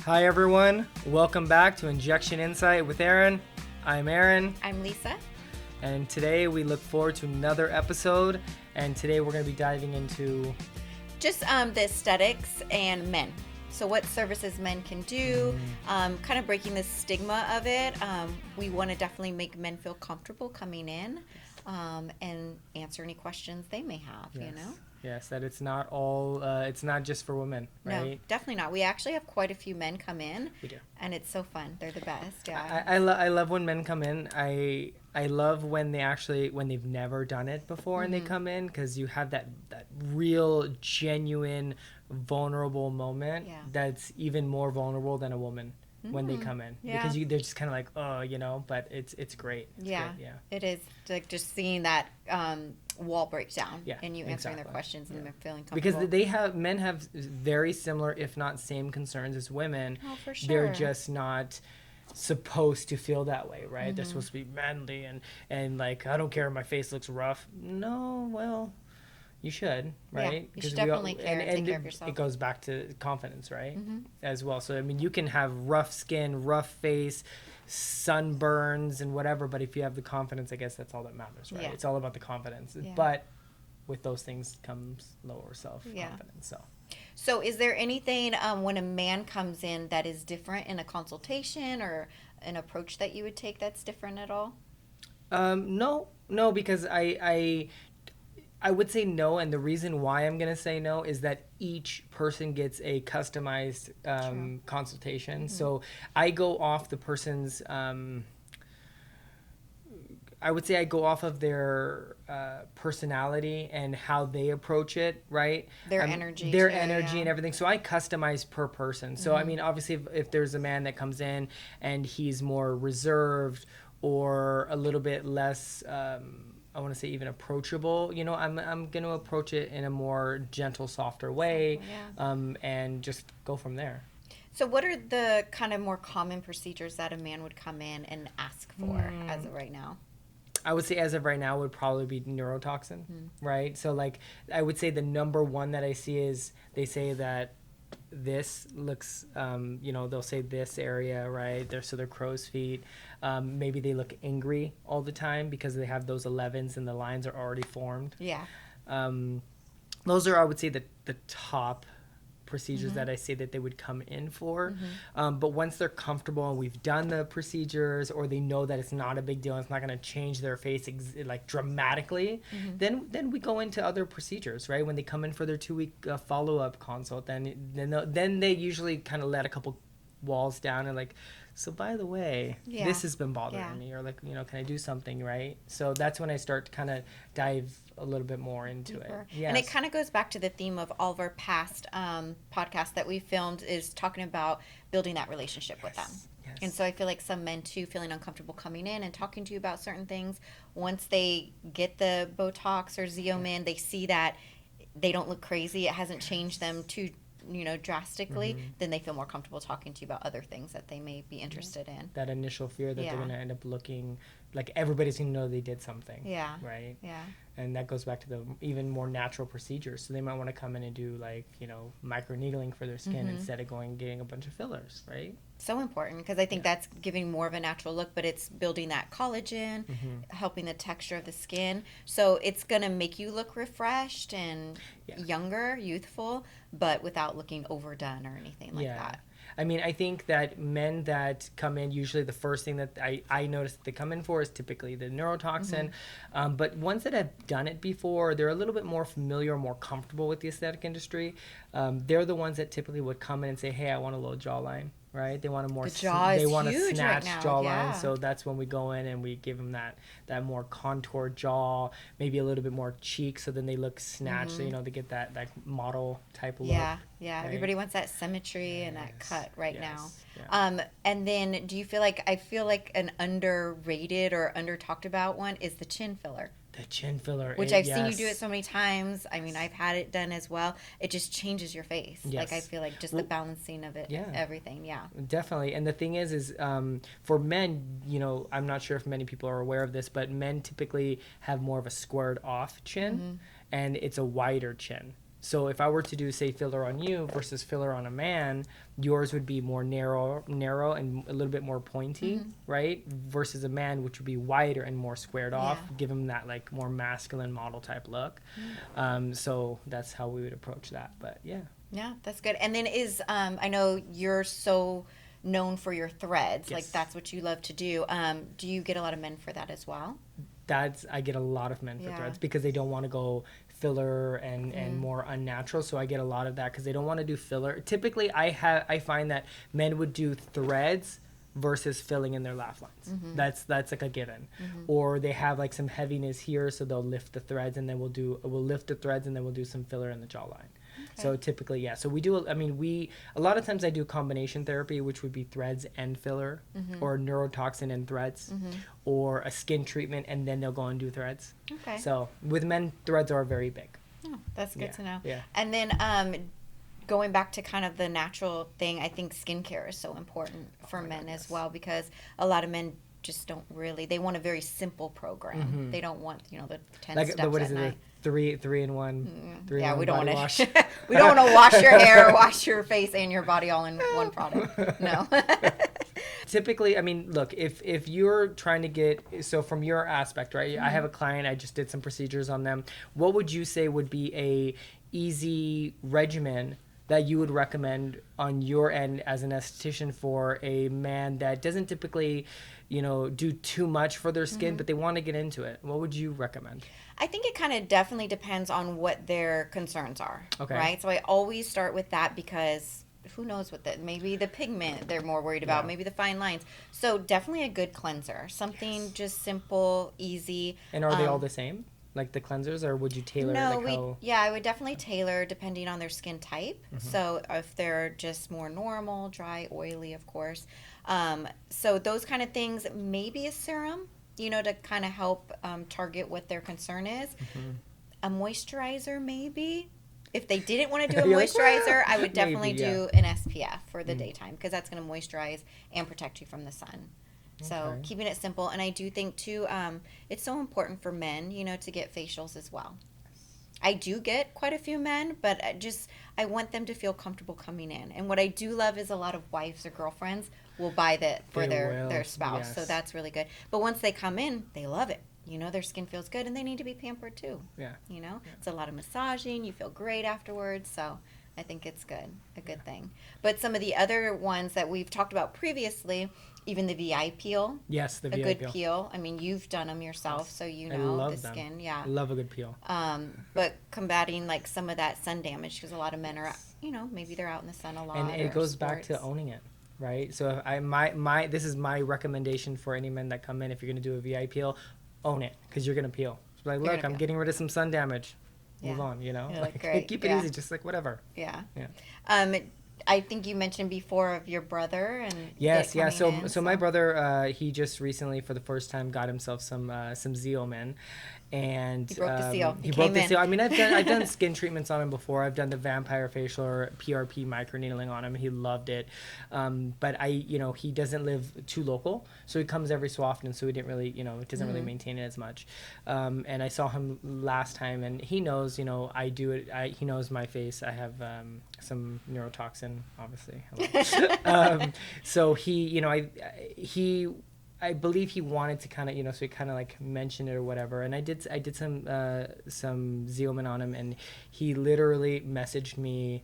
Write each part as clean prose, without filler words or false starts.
Hi everyone, welcome back to Injection Insight with Aaron. I'm Aaron. I'm Lisa. And today we look forward to another episode. And today we're going to be diving into just the aesthetics and men. So what services men can do, kind of breaking the stigma of it. We want to definitely make men feel comfortable coming in and answer any questions they may have, yes. you know? Yes, that it's not all, it's not just for women, right? No, definitely not. We actually have quite a few men come in. We do. And it's so fun. They're the best. Yeah. I love when men come in. I love when they've never done it before and they come in, because you have that real, genuine, vulnerable moment that's even more vulnerable than a woman when they come in, because they're just kind of like, oh, you know, but it's great. It's great. It is, like, just seeing that wall break down and you answering their questions and they're feeling comfortable. Because men have very similar, if not same, concerns as women. Oh, for sure. They're just not supposed to feel that way, right? They're supposed to be manly and like, I don't care if my face looks rough. No, well, you should, right? You should definitely care and take care of yourself. It goes back to confidence, right? As well. So, I mean, you can have rough skin, rough face, sunburns and whatever, but if you have the confidence, I guess that's all that matters, right? It's all about the confidence. But with those things comes lower self-confidence. So is there anything when a man comes in that is different in a consultation or an approach that you would take that's different at all? No, because I would say no, and the reason why I'm going to say no is that each person gets a customized consultation. So I go off the person's, I would say I go off of their personality and how they approach it, right? Their energy. Their energy and everything. So I customize per person. So, I mean, obviously, if there's a man that comes in and he's more reserved or a little bit less... I want to say even approachable, you know, I'm going to approach it in a more gentle, softer way, and just go from there. So what are the kind of more common procedures that a man would come in and ask for as of right now? I would say as of right now would probably be neurotoxin, right? So like I would say the number one that I see is they say that this looks, you know, they'll say this area, right? So they're crow's feet. Maybe they look angry all the time because they have those 11s and the lines are already formed. Yeah. Those are, I would say, the top procedures that I say that they would come in for. But once they're comfortable and we've done the procedures, or they know that it's not a big deal, and it's not going to change their face like dramatically, then we go into other procedures, right? When they come in for their 2-week follow-up consult, then they usually kind of let a couple walls down and like, so by the way, this has been bothering me, or like, you know, can I do something, right? So that's when I start to kind of dive a little bit more into it. Yes. And it kind of goes back to the theme of all of our past podcasts that we filmed, is talking about building that relationship with them. Yes. And so I feel like some men too, feeling uncomfortable coming in and talking to you about certain things, once they get the Botox or Xeomin in, they see that they don't look crazy, it hasn't changed them too, you know, drastically, then they feel more comfortable talking to you about other things that they may be interested in. That initial fear that they're going to end up looking like everybody's going to know they did something. Yeah. Right? Yeah. And that goes back to the even more natural procedures. So they might want to come in and do like, you know, microneedling for their skin instead of getting a bunch of fillers, right? So important, because I think that's giving more of a natural look, but it's building that collagen, helping the texture of the skin. So it's going to make you look refreshed and younger, youthful, but without looking overdone or anything like that. I mean, I think that men that come in, usually the first thing that I notice that they come in for is typically the neurotoxin. But ones that have done it before, they're a little bit more familiar, more comfortable with the aesthetic industry. They're the ones that typically would come in and say, hey, I want a low jawline. Right, they want a more they want a snatched right jawline, so that's when we go in and we give them that more contoured jaw, maybe a little bit more cheek, so then they look snatched. So you know, they get that model type look. Yeah, right? Everybody wants that symmetry and that cut now. Yeah. And then, do you feel like an underrated or under talked about one is the chin filler? The chin filler, which I've seen you do it so many times. I mean, I've had it done as well. It just changes your face. Yes. Like, I feel like just the balancing of it, everything. Yeah, definitely. And the thing is for men, you know, I'm not sure if many people are aware of this, but men typically have more of a squared off chin, and it's a wider chin. So if I were to do, say, filler on you versus filler on a man, yours would be more narrow and a little bit more pointy, right? Versus a man, which would be wider and more squared off, give him that like more masculine model type look. So that's how we would approach that. But yeah. Yeah, that's good. And then I know you're so known for your threads, like Yes. that's what you love to do. Do you get a lot of men for that as well? I get a lot of men for Yeah. threads because they don't want to go filler and more unnatural. So I get a lot of that because they don't want to do filler. Typically, I find that men would do threads versus filling in their laugh lines. That's like a given. Or they have like some heaviness here, so they'll lift the threads, and then we'll lift the threads, and then we'll do some filler in the jawline. So typically, yeah. So we do. I mean, a lot of times I do combination therapy, which would be threads and filler, or neurotoxin and threads, or a skin treatment, and then they'll go and do threads. Okay. So with men, threads are very big. Oh, that's good to know. Yeah. And then going back to kind of the natural thing, I think skincare is so important for men as well, because a lot of men just don't really. They want a very simple program. They don't want the 10 Like steps what at is it? night. The 3-in-1. Yeah, we don't body want wash. to. We don't want to wash your hair, wash your face, and your body all in one product. No. Typically, I mean, look, if you're trying to get, so from your aspect, right? I have a client, I just did some procedures on them. What would you say would be a easy regimen that you would recommend on your end as an esthetician for a man that doesn't typically, do too much for their skin, but they want to get into it? What would you recommend? I think it kind of definitely depends on what their concerns are. Okay. Right? So I always start with that because who knows maybe the pigment they're more worried about, Yeah. maybe the fine lines. So definitely a good cleanser, something just simple, easy. And are they all the same, like the cleansers, or would you tailor No, it? Like I would definitely tailor depending on their skin type. So if they're just more normal, dry, oily, of course. So those kind of things, maybe a serum, to kind of help target what their concern is. A moisturizer, maybe. If they didn't want to do a You're like, moisturizer, I would definitely maybe, yeah. do an SPF for the daytime, because that's going to moisturize and protect you from the sun. So Okay. keeping it simple. And I do think, too, it's so important for men, to get facials as well. I do get quite a few men, but I want them to feel comfortable coming in. And what I do love is a lot of wives or girlfriends will buy that for They their will, spouse. So yes. that's really good. But once they come in, they love it. Their skin feels good, and they need to be pampered too. Yeah. It's a lot of massaging. You feel great afterwards. So I think it's a good thing. But some of the other ones that we've talked about previously, even the VI peel. Yes, the A VI good peel. peel. I mean, you've done them yourself, so you I know love the them. skin. Yeah. I love a good peel. But combating like some of that sun damage, because a lot of men are, maybe they're out in the sun a lot. And it or goes back to sports. owning it, right? So if this is my recommendation for any men that come in. If you're going to do a VI peel, own it, because you're going to peel. It's like, You're look, gonna I'm peel. getting rid of some sun damage. Move Yeah. on, You're like, Like, great, keep it yeah. easy, just like whatever. Yeah. Yeah. I think you mentioned before of your brother and Yes, it yeah. coming in, So my brother, he just recently, for the first time, got himself some Zeomin, and He broke the seal. He He broke came the in. seal. I mean, I've done skin treatments on him before. I've done the vampire facial or PRP microneedling on him. He loved it, but he doesn't live too local, so he comes every so often. So he didn't really, it doesn't really maintain it as much. And I saw him last time, and he knows, I do it. He knows my face. I have some neurotoxin, obviously. So he, I believe he wanted to kind of, so he kind of like mentioned it or whatever. And I did some Zeomin on him, and he literally messaged me,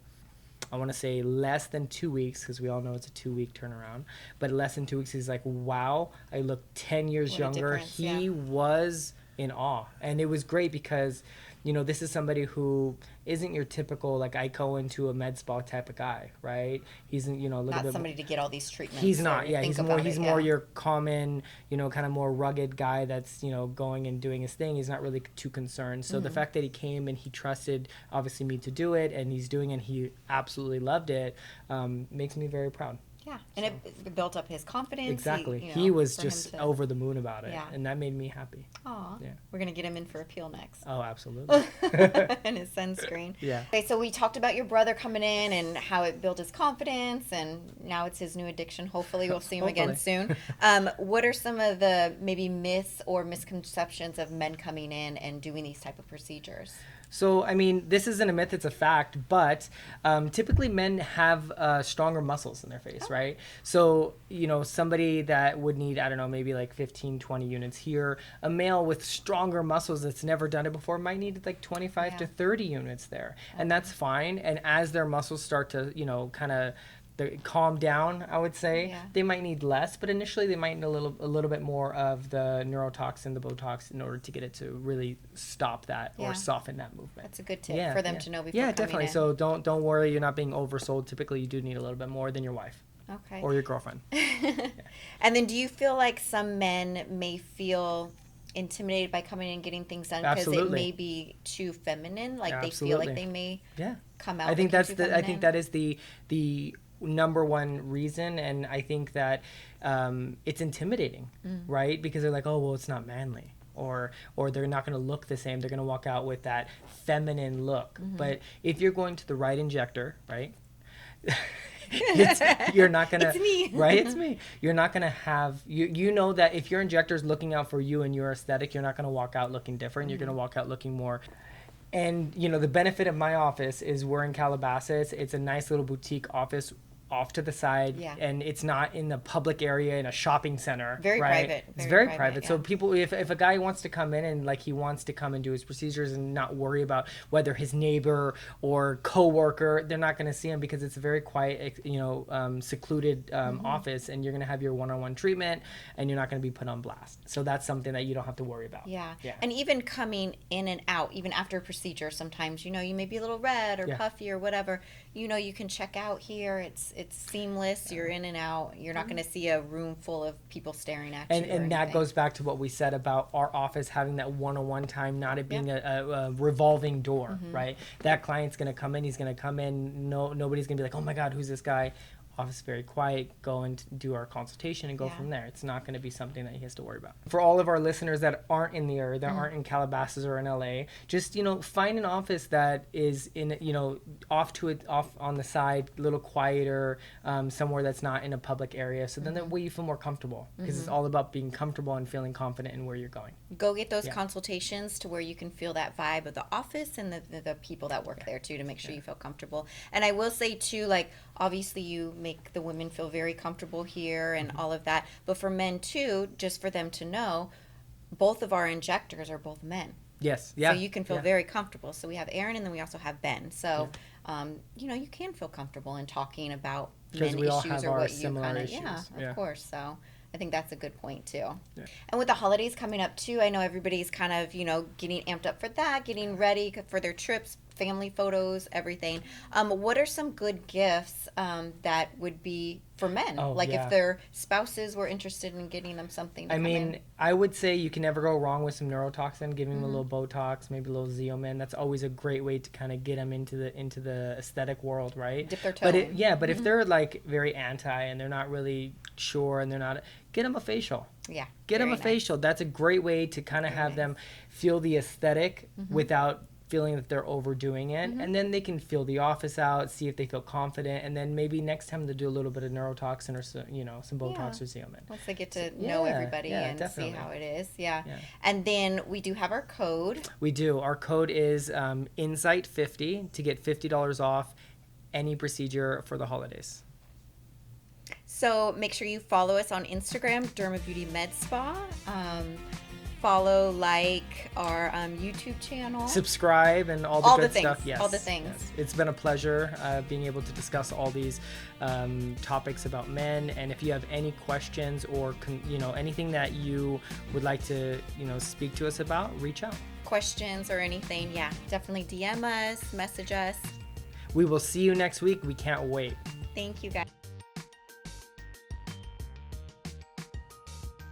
I want to say less than 2 weeks, because we all know it's a 2-week turnaround, but less than 2 weeks, he's like, wow, I look 10 years What a younger. difference, He was in awe. And it was great because, this is somebody who isn't your typical, like, I go into a med spa type of guy, right? He's, a little not bit. somebody to get all these treatments. He's or not, yeah. think He's more. about He's it, more yeah. your common, kind of more rugged guy that's, going and doing his thing. He's not really too concerned. So the fact that he came and he trusted, obviously, me to do it, and he's doing it, and he absolutely loved it, makes me very proud. Yeah, and it built up his confidence. Exactly. He, He was for him just to- over the moon about it, Yeah. and that made me happy. Aw. Yeah. We're gonna get him in for a peel next. Oh, absolutely. And his sunscreen. Yeah. Okay, so we talked about your brother coming in and how it built his confidence, and now it's his new addiction. Hopefully, we'll see him again soon. What are some of the maybe myths or misconceptions of men coming in and doing these type of procedures? So, I mean, this isn't a myth, it's a fact, but typically men have stronger muscles in their face, right? So, somebody that would need, I don't know, maybe like 15, 20 units here, a male with stronger muscles that's never done it before might need like 25 to 30 units there. And that's fine. And as their muscles start to, kind of calm down, I would say, they might need less, but initially they might need a little bit more of the neurotoxin, the Botox, in order to get it to really stop that or soften that movement. That's a good tip for them to know before coming definitely. in. So don't worry, you're not being oversold. Typically, you do need a little bit more than your wife. Okay. Or your girlfriend. And then do you feel like some men may feel intimidated by coming in and getting things done because it may be too feminine? Like they feel like they may come out. I think that is the number one reason, and I think that it's intimidating, right? Because they're like, oh well, it's not manly, or they're not going to look the same. They're going to walk out with that feminine look. But if you're going to the right injector, right? You're not gonna. It's me. Right? It's me. You're not gonna have you know that if your injector's looking out for you and your aesthetic, you're not gonna walk out looking different. You're gonna walk out looking more. And the benefit of my office is we're in Calabasas. It's a nice little boutique office off to the side, and it's not in the public area in a shopping center. Very private. It's very private. So people, if a guy wants to come in and he wants to come and do his procedures and not worry about whether his neighbor or coworker, they're not going to see him because it's a very quiet, secluded office, and you're going to have your one-on-one treatment, and you're not going to be put on blast. So that's something that you don't have to worry about. Yeah. And even coming in and out, even after a procedure, sometimes you may be a little red or puffy or whatever. You can check out here. It's seamless. You're in and out. You're not going to see a room full of people staring at you. And that goes back to what we said about our office having that one-on-one time, not it being a revolving door, right? That client's going to come in. He's going to come in. Nobody's going to be like, oh my God, who's this guy? Office very quiet, go and do our consultation and go from there. It's not going to be something that he has to worry about. For all of our listeners that aren't in the area, that aren't in Calabasas or in LA, just find an office that is in off on the side, a little quieter, somewhere that's not in a public area. So then that way you feel more comfortable, because it's all about being comfortable and feeling confident in where you're going. Go get those consultations to where you can feel that vibe of the office and the people that work there too, to make sure you feel comfortable. And I will say too, obviously you make the women feel very comfortable here and all of that, but for men too, just for them to know, both of our injectors are both men. Yes. So you can feel very comfortable. So we have Aaron, and then we also have Ben. So you can feel comfortable in talking about men issues or what you kind of of course. So I think that's a good point too. Yeah. And with the holidays coming up too, I know everybody's kind of, getting amped up for that, getting ready for their trips, family photos, everything. What are some good gifts that would be for men? If their spouses were interested in getting them something to come in. I would say you can never go wrong with some neurotoxin, giving them a little Botox, maybe a little Zeomin. That's always a great way to kind of get them into the aesthetic world, right? Dip their toe in. But if they're very anti and they're not really sure and they're not, get them a facial. Yeah. Get them a facial. That's a great way to kind of have them feel the aesthetic without feeling that they're overdoing it, and then they can feel the office out, see if they feel confident, and then maybe next time they'll do a little bit of neurotoxin or some Botox or Zeomin. Once they get to know everybody and definitely see how it is. And then we do have our code. We do. Our code is Insight50 to get $50 off any procedure for the holidays. So make sure you follow us on Instagram, Derma Beauty Med Spa. Follow, our YouTube channel. Subscribe and all the good things, stuff. Yes. All the things. Yes. It's been a pleasure being able to discuss all these topics about men. And if you have any questions or anything that you would like to speak to us about, reach out. Questions or anything, definitely DM us, message us. We will see you next week. We can't wait. Thank you, guys.